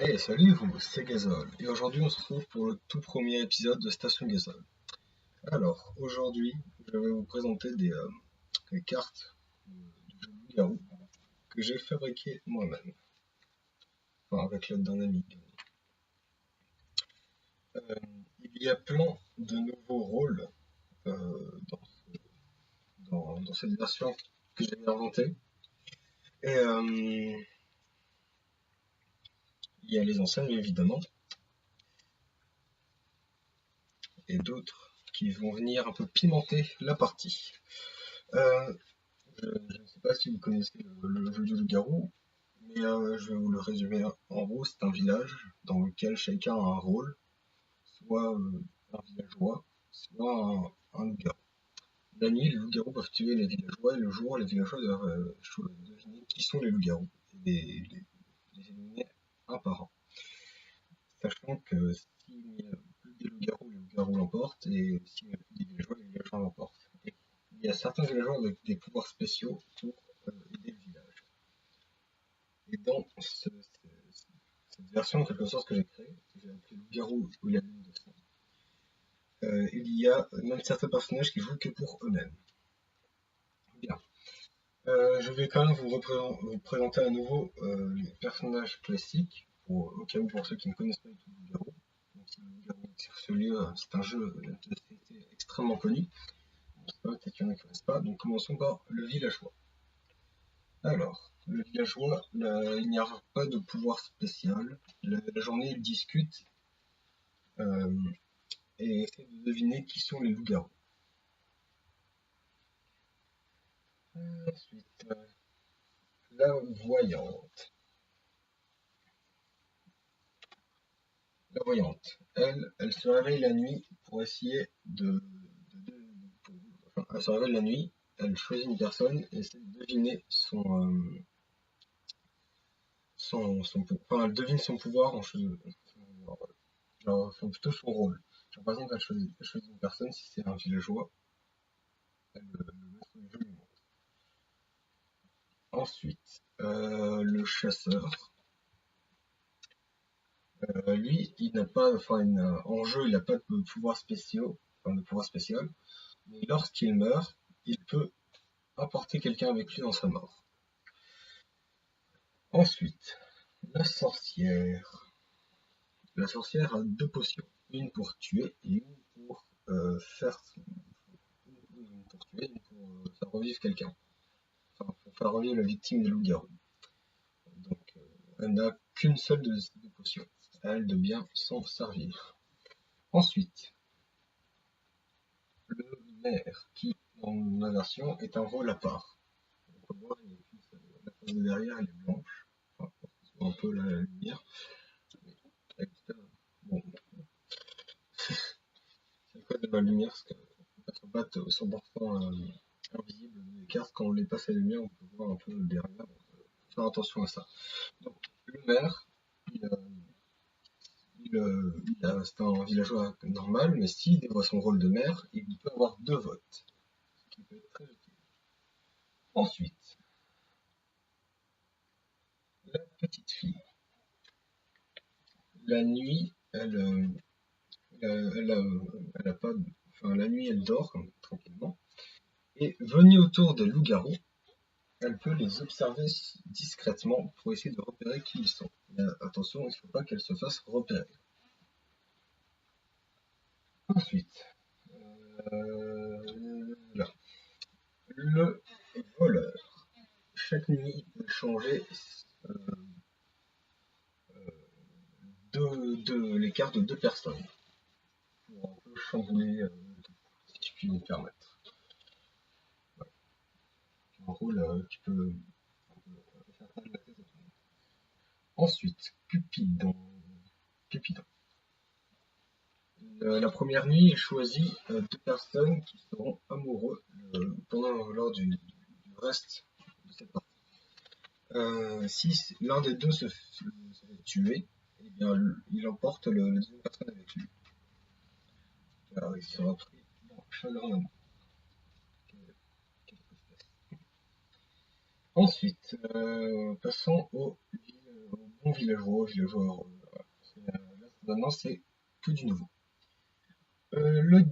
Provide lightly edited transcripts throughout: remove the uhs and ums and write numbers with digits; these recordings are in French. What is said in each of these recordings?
Hey, salut vous, c'est Gazol, et aujourd'hui on se retrouve pour le tout premier épisode de Station Gazol. Alors, aujourd'hui, je vais vous présenter des cartes de jeu de loup-garou que j'ai fabriquées moi-même, enfin avec l'aide d'un ami. Euh, il y a plein de nouveaux rôles dans cette version que j'ai inventée, et il y a les anciens évidemment, et d'autres qui vont venir un peu pimenter la partie. Euh, je ne sais pas si vous connaissez le jeu du loup-garou, mais je vais vous le résumer. En gros, c'est un village dans lequel chacun a un rôle, soit un villageois, soit un loup-garou. La nuit, les loups-garous peuvent tuer les villageois, et le jour, les villageois doivent deviner qui sont les loups-garous et les éliminer un par un. Sachant que s'il n'y a plus des loups-garous, les loups-garous l'emportent, et s'il n'y a plus des villageois, les villageois l'emportent. Et il y a certains villageois avec des pouvoirs spéciaux pour aider le village. Et dans cette version, en quelque sorte, que j'ai créée, que j'ai appelée Loup-garou ou la lune de sang, il y a même certains personnages qui jouent que pour eux-mêmes. Bien. Je vais quand même vous présenter à nouveau les personnages classiques, au cas où pour ceux qui ne connaissent pas du tout Loup-garou. Même si Loup-garou sur ce lieu, c'est un jeu de société extrêmement connu. Peut-être qu'il y en a qui ne connaissent pas. Donc commençons par le villageois. Alors, le villageois, il n'y a pas de pouvoir spécial. La journée, il discute euh, et essaie de deviner qui sont les loups-garous. Ensuite, la voyante. La voyante, elle se réveille la nuit pour essayer enfin, elle se réveille la nuit, elle choisit une personne et essaie de deviner enfin, elle devine son pouvoir en choisissant, genre, enfin, plutôt son rôle. Genre, par exemple, elle choisit une personne, si c'est un villageois, elle le met sous le jeu. Ensuite, le chasseur. Lui, il n'a pas, enfin, en jeu, il n'a pas de pouvoir spéciaux, enfin, de pouvoir spécial, mais lorsqu'il meurt, il peut emporter quelqu'un avec lui dans sa mort. Ensuite, la sorcière. La sorcière a deux potions, une pour tuer et une pour une pour tuer, une pour faire revivre quelqu'un, enfin, pour faire revivre la victime des loups-garous. Donc, elle n'a qu'une seule de ces deux potions. À elle de bien s'en servir. Ensuite, le maire, qui, dans ma version, est un rôle à part. On peut voir, il y a qu'une seule. La face de derrière, elle est blanche. Enfin, pour que ce soit un peu la lumière. Bon, c'est le code de la lumière, parce qu'elles ne sont pas 100% invisibles les cartes. Quand on les passe à la lumière, on peut voir un peu derrière. Donc, faut faire attention à ça. Donc, le maire, il, c'est un villageois normal, mais s'il dévoie son rôle de maire, il peut avoir deux votes, ce qui peut être très utile. Ensuite, la petite fille. La nuit, elle a pas, enfin, la nuit, elle dort tranquillement. Et venue autour des loups-garous, elle peut les observer discrètement pour essayer de repérer qui ils sont. Mais attention, il ne faut pas qu'elle se fasse repérer. Ensuite, là, le voleur. Chaque nuit, il peut changer les cartes de deux personnes pour un peu chambouler, si je puis me permettre. Un rôle qui peut faire perdre la tête à tout le monde. Ensuite, Cupidon. Cupidon. La première nuit, il choisit deux personnes qui seront amoureux lors du reste de cette partie. Si l'un des deux se fait tuer, eh bien, il emporte la deuxième personne avec lui. Alors, il sera pris dans chagrin d'amour. Ensuite, passons au non villageois, villageois. Maintenant, c'est tout du nouveau. Le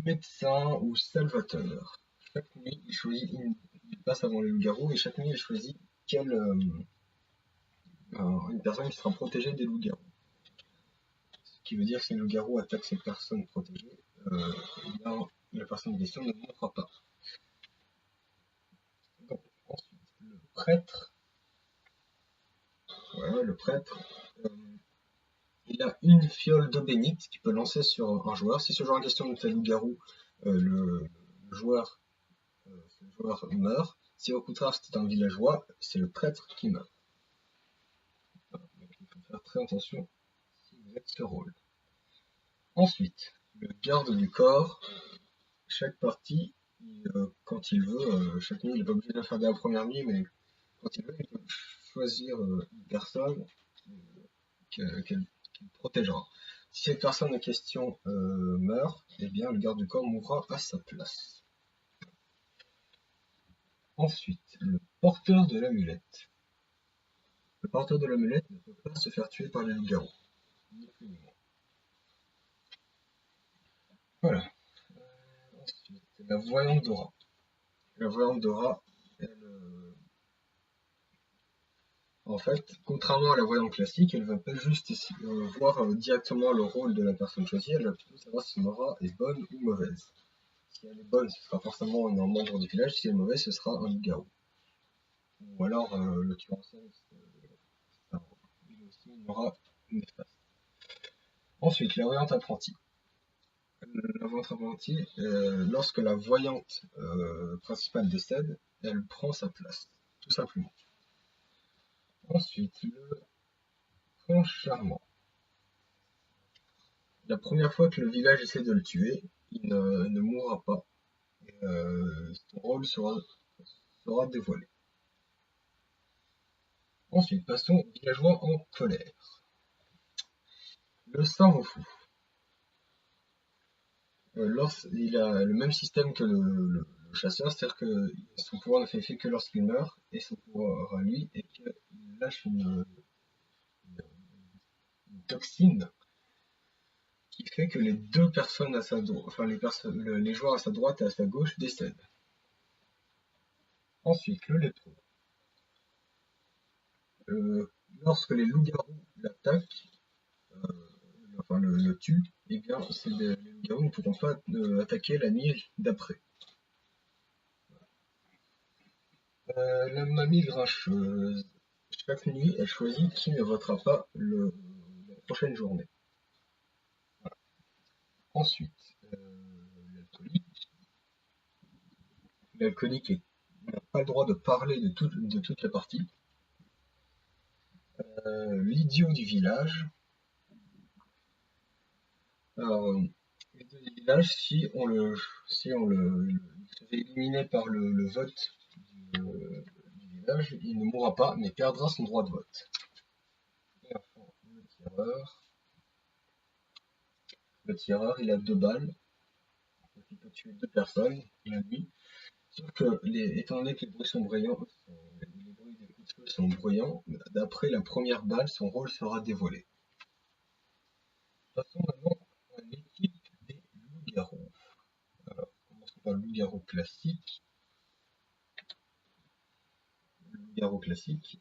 médecin ou salvateur. Chaque nuit, il passe avant les loups-garous et chaque nuit, il choisit une personne qui sera protégée des loups-garous. Ce qui veut dire que si le loup-garou attaque cette personne protégée, eh bien, la personne en question ne mourra pas. Donc, ensuite, le prêtre. Voilà, le prêtre. Il a une fiole d'eau bénite qu'il peut lancer sur un joueur. Si ce joueur en question est un loup-garou, le joueur, meurt. Si au contraire c'est un villageois, c'est le prêtre qui meurt. Voilà, donc il faut faire très attention si vous êtes ce rôle. Ensuite, le garde du corps. Chaque partie, quand il veut, chaque nuit, il n'est pas obligé de la faire dès la première nuit, mais quand il veut, il peut choisir une personne qu'il protégera. Si cette personne en question meurt, eh bien le garde du corps mourra à sa place. Ensuite, le porteur de l'amulette. Le porteur de l'amulette ne peut pas se faire tuer par les loups-garous. Ni plus ni moins. Voilà. Ensuite, la voyante d'aura. La voyante d'aura, en fait, contrairement à la voyante classique, elle ne va pas juste voir directement le rôle de la personne choisie, elle va plutôt savoir si son aura est bonne ou mauvaise. Si elle est bonne, ce sera forcément un membre du village, si elle est mauvaise, ce sera un loup-garou. Ou alors le tueur en scène, lui aussi une aura néfaste. Ensuite, la voyante apprentie. La voyante apprentie, lorsque la voyante principale décède, elle prend sa place, tout simplement. Ensuite, le prince charmant. La première fois que le village essaie de le tuer, il ne mourra pas. Son rôle sera dévoilé. Ensuite, passons aux villageois en colère. Le savant-fou. Il a le même système que le chasseur, c'est-à-dire que son pouvoir ne fait effet que lorsqu'il meurt, et son pouvoir à lui est qu'il lâche une toxine qui fait que les deux personnes à sa droite, enfin les joueurs à sa droite et à sa gauche décèdent. Ensuite, le lépreux. Lorsque les loups-garous l'attaquent, enfin le tuent, eh bien les loups-garous ne pourront pas attaquer la nuit d'après. La mamie grincheuse. Chaque nuit, elle choisit qui ne votera pas la prochaine journée. Voilà. Ensuite, l'alcoolique. L'alcoolique n'a pas le droit de parler de toute la partie. L'idiot du village. Alors, l'idiot du village, si on le se fait éliminer par le vote du village, il ne mourra pas, mais perdra son droit de vote. Et enfin, le tireur. Le tireur, il a 2 balles, donc il peut tuer 2 personnes la nuit. Sauf que, étant donné que les bruits sont bruyants, les bruits des coups de feu sont bruyants, d'après la première balle, son rôle sera dévoilé. Passons maintenant à l'équipe des loups-garous. Alors, commençons par le loup-garou classique. Le loup-garou classique,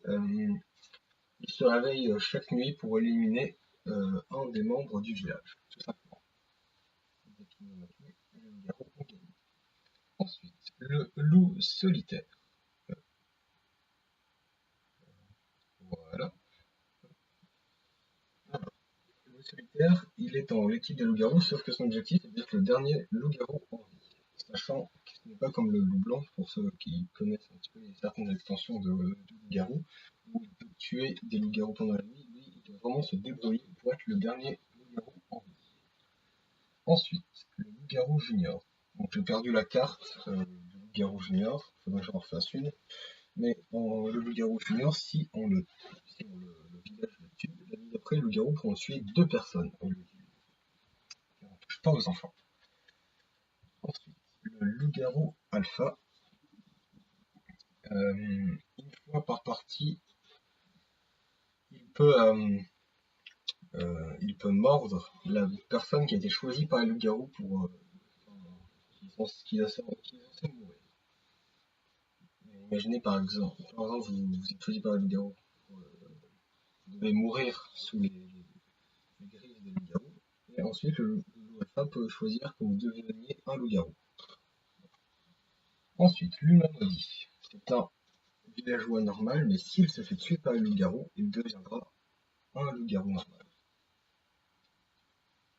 il se réveille chaque nuit pour éliminer un des membres du village, tout simplement. Dès qu'il en a tué, les loups-garous ont gagné. Ensuite, le loup solitaire. Voilà. Le solitaire, il est dans l'équipe des loups-garous, sauf que son objectif est d'être le dernier loup-garou en vie. Sachant que ce n'est pas comme le loup blanc, pour ceux qui connaissent un petit peu certaines extensions de loup-garou, où il peut tuer des loups-garous pendant la nuit. Lui, il doit vraiment se débrouiller pour être le dernier loup-garou en vie. Ensuite, le loup-garou junior. Donc j'ai perdu la carte du loup-garou junior, il faudrait que j'en refasse une. Mais le loup-garou junior, le village le tue, la nuit d'après, le loup-garou pourront tuer 2 personnes. On ne touche pas aux enfants. Ensuite, le loup-garou alpha. Une fois par partie, il il peut mordre la personne qui a été choisie par les loups-garous pour qui est censé mourir. Imaginez par exemple, vous êtes choisi par les loups-garous, vous devez mourir sous les griffes des loups-garous, et ensuite l'UEFA peut choisir que vous deveniez un loup-garou. Ensuite, l'humain maudit. C'est un villageois normal, mais s'il se fait tuer par les loups-garous, il deviendra un loup-garou normal.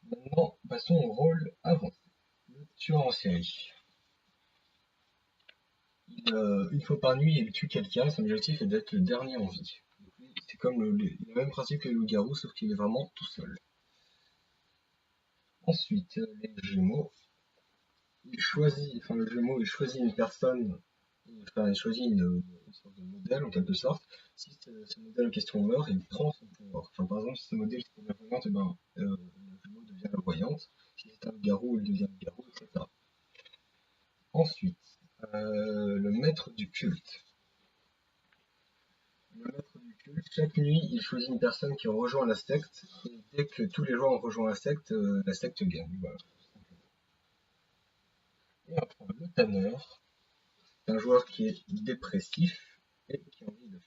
Maintenant, passons au rôle avancé. Le tueur en série. Une fois par nuit, il tue quelqu'un, son objectif est d'être le dernier en vie. C'est comme il a le même principe que le loup-garou, sauf qu'il est vraiment tout seul. Ensuite, les Gémeaux. Le Gémeaux, il choisit une personne, il choisit une sorte de modèle en quelque sorte. Si ce modèle en question meurt, il prend son pouvoir. Par exemple, si ce modèle est la voyante, le Gémeaux devient la voyante. Si c'est un loup-garou, il devient le garou, etc. Ensuite, le maître du culte. Le maître du culte, chaque nuit, il choisit une personne qui rejoint la secte, et dès que tous les joueurs ont rejoint la secte gagne. Voilà. Et enfin, le tanneur, c'est un joueur qui est dépressif et qui a envie de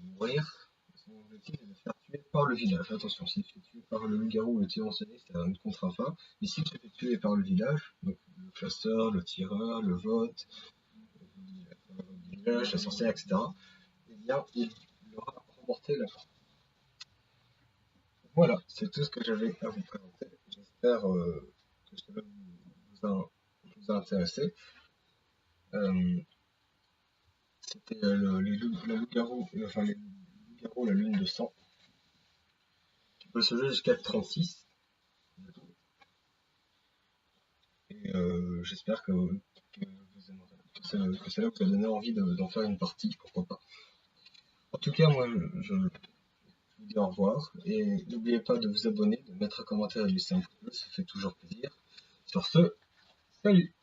mourir. Son objectif est de se faire tuer par le village. Attention, s'il se fait tuer par le loup-garou ou le tueur en série, c'est une contre-infâme. Mais s'il se fait tuer par le village, donc le chasseur, le tireur, le vote, le village, la sorcière, etc., eh bien, il aura remporté la partie. Voilà, c'est tout ce que j'avais à vous présenter. J'espère que cela vous a intéressé. C'était les loups-garous, la lune de sang, qui peut se jouer jusqu'à 36. Et j'espère que vous aimerez, que cela vous a donné envie d'en faire une partie, pourquoi pas. En tout cas, moi, je vous dis au revoir. Et n'oubliez pas de vous abonner, de mettre un commentaire et de laisser un pouce bleu, ça fait toujours plaisir. Sur ce, salut!